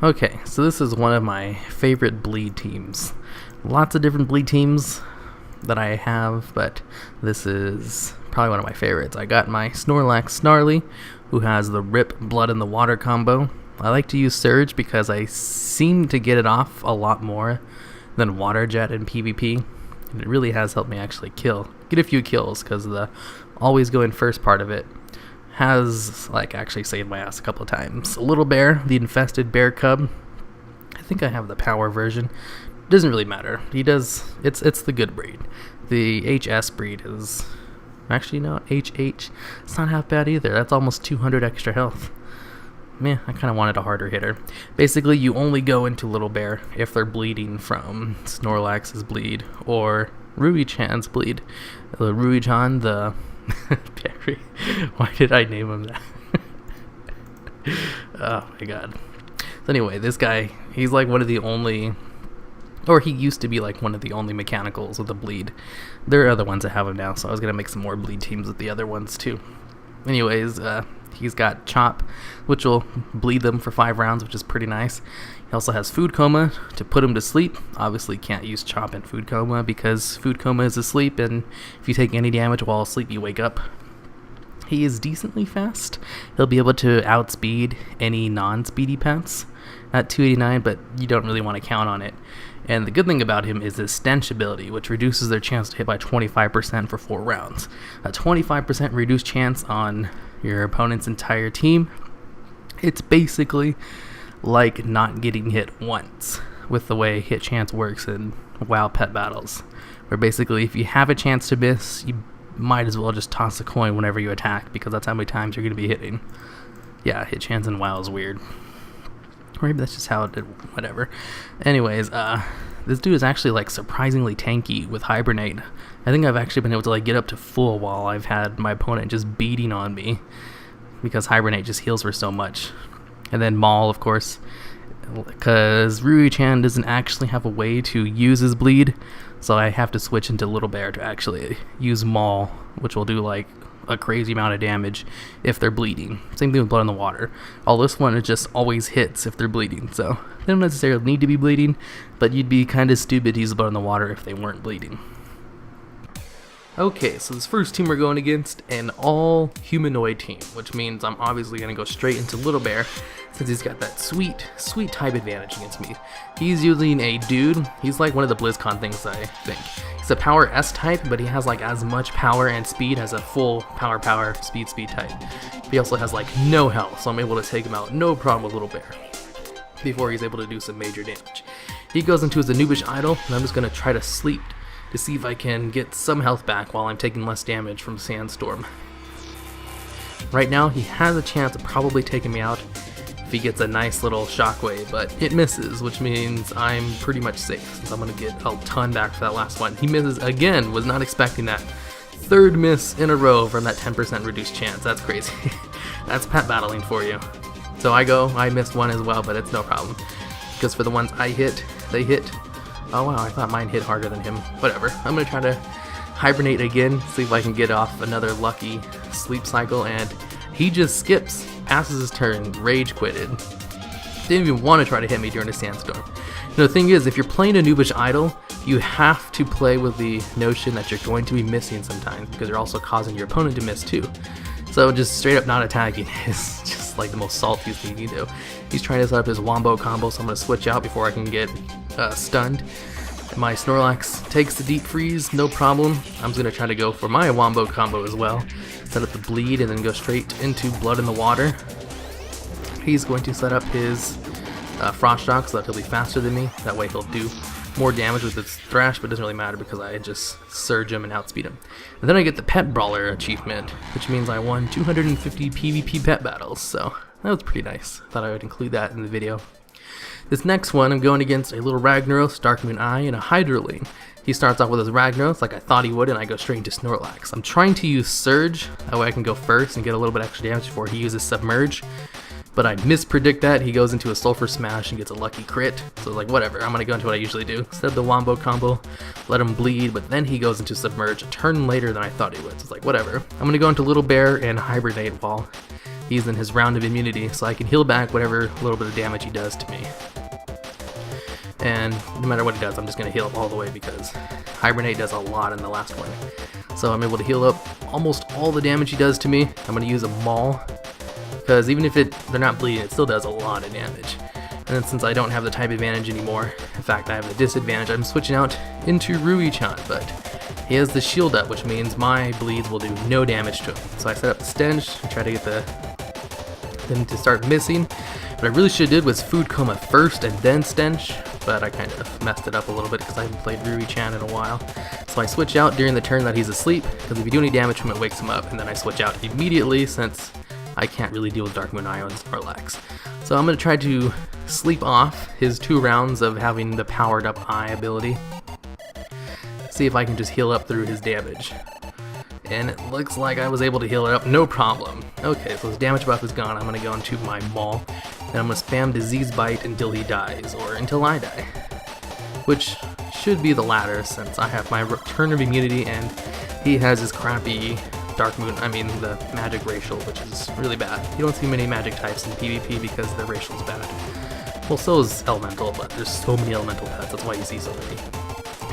Okay, so this is one of my favorite bleed teams. Lots of different bleed teams that I have, but this is probably one of my favorites. I got my Snorlax Snarly, who has the Rip Blood in the Water combo. I like to use Surge because I seem to get it off a lot more than Water Jet in PvP. And it really has helped me actually get a few kills, because the always go in first part of it has actually saved my ass a couple of times. A Little Bear, the infested bear cub. I think I have the power version. Doesn't really matter. It's the good breed. The HS breed is actually no HH. It's not half bad either. That's almost 200 extra health. Man, I kind of wanted a harder hitter. Basically, you only go into Little Bear if they're bleeding from Snorlax's bleed or Ruichan's bleed. The Ruichan, the Perry. Why did I name him that? Oh my god. So anyway, this guy, he's like one of the only, or he used to be like one of the only mechanicals with a bleed. There are other ones that have him now, so I was gonna make some more bleed teams with the other ones too. Anyways, he's got Chop, which will bleed them for 5 rounds, which is pretty nice. He also has Food Coma to put him to sleep. Obviously can't use Chop in Food Coma because Food Coma is asleep, and if you take any damage while asleep, you wake up. He is decently fast. He'll be able to outspeed any non-speedy pets at 289, but you don't really want to count on it. And the good thing about him is his stench ability, which reduces their chance to hit by 25% for 4 rounds. A 25% reduced chance on your opponent's entire team. It's basically like not getting hit once with the way hit chance works in WoW Pet Battles, where basically if you have a chance to miss, you might as well just toss a coin whenever you attack, because that's how many times you're going to be hitting. Yeah, hit chance in WoW is weird. Or maybe that's just how it did, whatever. Anyways, this dude is actually surprisingly tanky with Hibernate. I think I've actually been able to get up to full while I've had my opponent just beating on me, because Hibernate just heals for so much. And then Maul, of course, because Ruichan doesn't actually have a way to use his bleed, so I have to switch into Little Bear to actually use Maul, which will do a crazy amount of damage if they're bleeding. Same thing with Blood in the Water. All this one, it just always hits if they're bleeding, so they don't necessarily need to be bleeding, but you'd be kind of stupid to use Blood in the Water if they weren't bleeding. Okay, so this first team we're going against, an all humanoid team, which means I'm obviously going to go straight into Little Bear, since he's got that sweet type advantage against me. He's using a dude. He's like one of the BlizzCon things, I think. He's a power S type, but he has as much power and speed as a full power speed type. He also has no health, so I'm able to take him out no problem with Little Bear before he's able to do some major damage. He goes into his Anubish Idol, and I'm just going to try to sleep to see if I can get some health back while I'm taking less damage from Sandstorm. Right now, he has a chance of probably taking me out if he gets a nice little shockwave, but it misses, which means I'm pretty much safe, since I'm going to get a ton back for that last one. He misses again, was not expecting that. 3rd miss in a row from that 10% reduced chance. That's crazy. That's pet battling for you. So I missed one as well, but it's no problem, because for the ones I hit, they hit. Oh wow, I thought mine hit harder than him. Whatever. I'm going to try to hibernate again, see if I can get off another lucky sleep cycle, and he just skips, passes his turn, rage quitted. Didn't even want to try to hit me during the Sandstorm. The thing is, if you're playing Anubish Idol, you have to play with the notion that you're going to be missing sometimes, because you're also causing your opponent to miss too. So just straight up not attacking is just the most saltiest thing you do. He's trying to set up his Wombo combo, so I'm going to switch out before I can get stunned. My Snorlax takes the deep freeze, no problem. I'm just going to try to go for my Wombo combo as well. Set up the bleed and then go straight into Blood in the Water. He's going to set up his Frost Shock so that he'll be faster than me. That way he'll do more damage with its Thrash, but it doesn't really matter because I just surge him and outspeed him. And then I get the Pet Brawler achievement, which means I won 250 PvP pet battles, so that was pretty nice. Thought I would include that in the video. This next one, I'm going against a little Ragnaros, Dark Moon Eye, and a Hydraling. He starts off with his Ragnaros like I thought he would, and I go straight into Snorlax. I'm trying to use Surge, that way I can go first and get a little bit extra damage before he uses Submerge. But I mispredict that. He goes into a Sulfur Smash and gets a lucky crit. So whatever, I'm gonna go into what I usually do. Set the Wombo combo, let him bleed, but then he goes into Submerge a turn later than I thought he would. So whatever. I'm gonna go into Little Bear and Hibernate while he's in his round of immunity, so I can heal back whatever little bit of damage he does to me. And no matter what he does, I'm just going to heal up all the way because Hibernate does a lot in the last one. So I'm able to heal up almost all the damage he does to me. I'm going to use a Maul, because even if they're not bleeding, it still does a lot of damage. And then since I don't have the type advantage anymore, in fact I have the disadvantage, I'm switching out into Rui-chan, but he has the shield up, which means my bleeds will do no damage to him. So I set up the stench, try to get them to start missing. What I really should have did was food coma first and then stench, but I kind of messed it up a little bit because I haven't played Rui-chan in a while. So I switch out during the turn that he's asleep, because if you do any damage to him it wakes him up, and then I switch out immediately since I can't really deal with Dark Moon Ions or Lex. So I'm going to try to sleep off his 2 rounds of having the powered up eye ability. See if I can just heal up through his damage. And it looks like I was able to heal it up, no problem. Okay, so his damage buff is gone. I'm going to go into my Maul, and I'm going to spam Disease Bite until he dies, or until I die. Which should be the latter, since I have my return of immunity, and he has his crappy the magic racial, which is really bad. You don't see many magic types in PvP because their racial is bad. Well, so is elemental, but there's so many elemental pets, that's why you see so many.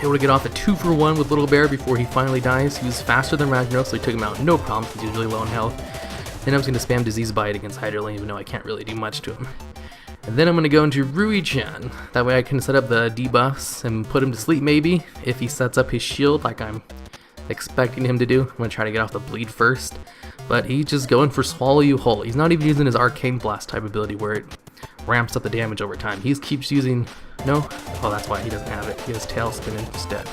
Able to get off a 2-for-1 with Little Bear before he finally dies. He was faster than Ragnarok, so he took him out no problem since he was really low in health. Then I was going to spam Disease Bite against Hydralane, even though I can't really do much to him. And then I'm going to go into Rui-chan. That way I can set up the debuffs and put him to sleep maybe, if he sets up his shield like I'm expecting him to do. I'm going to try to get off the bleed first. But he's just going for Swallow You Whole. He's not even using his Arcane Blast type ability where it ramps up the damage over time. He keeps using... No? Oh, that's why he doesn't have it. He has Tailspin instead.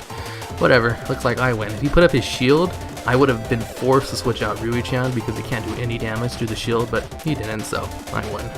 Whatever. Looks like I win. If he put up his shield, I would have been forced to switch out Rui-chan because he can't do any damage to the shield, but he didn't, so I win.